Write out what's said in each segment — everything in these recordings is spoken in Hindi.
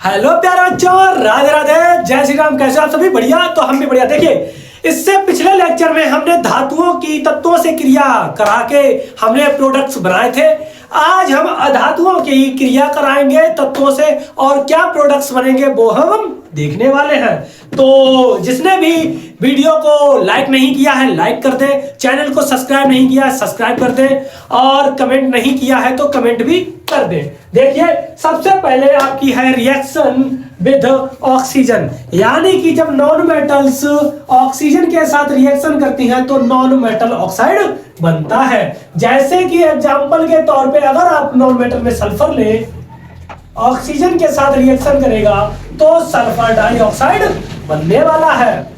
हेलो प्यारे बच्चों, राधे राधे, जय श्री राम। कैसे आप सभी? बढ़िया। तो हम भी बढ़िया। देखिए, इससे पिछले लेक्चर में हमने धातुओं की तत्वों से क्रिया करा के हमने प्रोडक्ट्स बनाए थे। आज हम अधातुओं की क्रिया कराएंगे तत्वों से, और क्या प्रोडक्ट्स बनेंगे वो हम देखने वाले हैं। तो जिसने भी वीडियो को लाइक नहीं किया है लाइक कर दे, चैनल को सब्सक्राइब नहीं किया है सब्सक्राइब कर दे, और कमेंट नहीं किया है तो कमेंट भी कर दे। देखिए, सबसे पहले आपकी है रिएक्शन विद ऑक्सीजन, यानी कि जब नॉन मेटल्स ऑक्सीजन के साथ रिएक्शन करती हैं तो नॉन मेटल ऑक्साइड बनता है। जैसे कि एग्जांपल के तौर पे अगर आप नॉन मेटल में सल्फर ले, ऑक्सीजन के साथ रिएक्शन करेगा तो सल्फर डाइऑक्साइड बनने वाला है।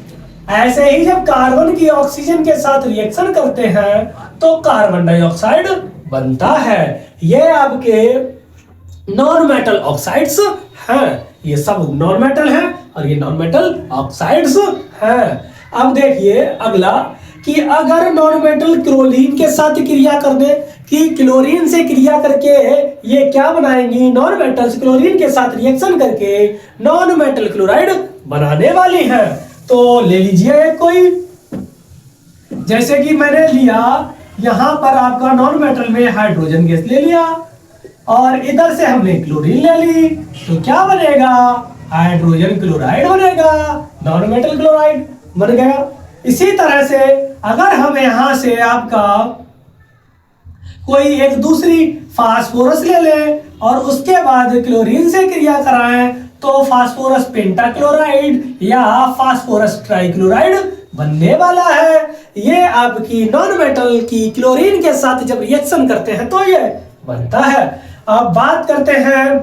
ऐसे ही जब कार्बन की ऑक्सीजन के साथ रिएक्शन करते हैं तो कार्बन डाइऑक्साइड बनता है। ये आपके नॉन मेटल ऑक्साइड्स हैं। ये सब नॉन मेटल हैं और ये नॉन मेटल ऑक्साइड्स हैं। अब देखिए अगला कि अगर नॉन मेटल क्लोरीन के साथ क्रिया कर दे, कि क्लोरीन से क्रिया करके ये क्या बनाएंगी, नॉन मेटल्स क्लोरीन के साथ रिएक्शन करके नॉन मेटल क्लोराइड बनाने वाली हैं। तो ले लीजिए कोई, जैसे कि मैंने लिया यहां पर आपका नॉन मेटल में हाइड्रोजन गैस ले लिया और इधर से हमने क्लोरीन ले ली, तो क्या बनेगा, हाइड्रोजन क्लोराइड बनेगा, नॉन मेटल क्लोराइड बन गया। इसी तरह से अगर हम यहां से आपका कोई एक दूसरी फास्फोरस ले लें और उसके बाद क्लोरीन से क्रिया कराएं तो फास्फोरस पेंटाक्लोराइड या फास्फोरस ट्राइक्लोराइड बनने वाला है। ये आपकी नॉन मेटल की क्लोरीन के साथ जब रिएक्शन करते हैं तो ये बनता है। अब बात करते हैं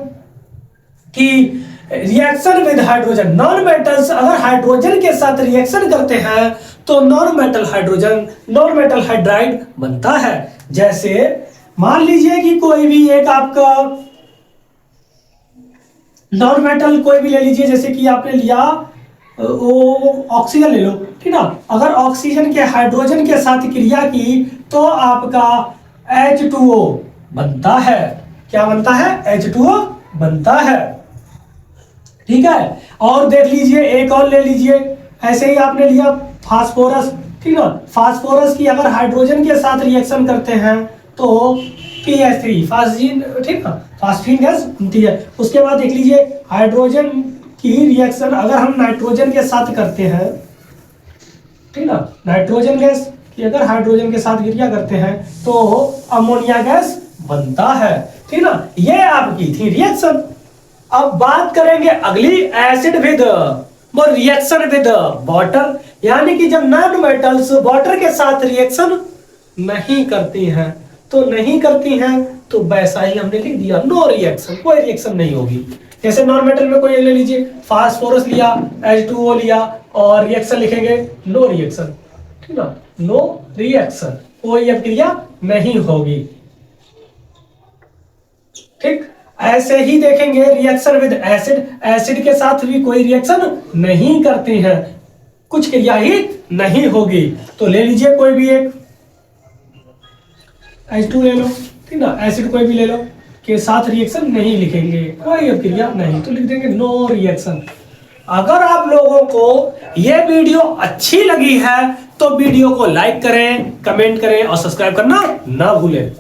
कि reaction with hydrogen, non metals अगर हाइड्रोजन के साथ रिएक्शन करते हैं तो non metal hydrogen, non metal hydride बनता है। जैसे मान लीजिए कि कोई भी एक आपका नॉन मेटल कोई भी ले लीजिए, जैसे कि आपने लिया वो ऑक्सीजन ले लो, ठीक ना। अगर ऑक्सीजन के हाइड्रोजन के साथ क्रिया की तो आपका H2O बनता है। क्या बनता है? H2O बनता है, ठीक है। और देख लीजिए एक और ले लीजिए, ऐसे ही आपने लिया फास्फोरस, ठीक ना। फास्फोरस की अगर हाइड्रोजन के साथ रिएक्शन करते हैं तो PH3 फास्फीन, ठीक ना, फास्फीन गैस बनती है। उसके बाद देख लीजिए हाइड्रोजन की रिएक्शन अगर हम नाइट्रोजन के साथ करते हैं, ठीक ना, नाइट्रोजन गैस की अगर हाइड्रोजन के साथ क्रिया करते हैं तो अमोनिया गैस बनता है, ठीक ना। ये आपकी थी रिएक्शन। अब बात करेंगे अगली, एसिड विद वो रिएक्शन विद वाटर, यानी कि जब नॉन मेटल्स वाटर के साथ रिएक्शन नहीं करती हैं तो वैसा ही हमने लिख दिया नो रिएक्शन, कोई रिएक्शन नहीं होगी। जैसे नॉन मेटल में कोई ले लीजिए फास्फोरस लिया, H2O लिया और रिएक्शन लिखेंगे नो रिएक्शन, ठीक ना, नो रिएक्शन, कोई अभिक्रिया नहीं होगी, ठीक। ऐसे ही देखेंगे रिएक्शन विद एसिड, एसिड के साथ भी कोई रिएक्शन नहीं करती हैं, कुछ क्रिया ही नहीं होगी। तो ले लीजिए कोई भी एक H2 ले लो, ठीक ना, एसिड कोई भी ले लो, के साथ रिएक्शन नहीं लिखेंगे, कोई अभिक्रिया नहीं, तो लिख देंगे नो रिएक्शन। अगर आप लोगों को ये वीडियो अच्छी लगी है तो वीडियो को लाइक करें, कमेंट करें और सब्सक्राइब करना ना भूलें।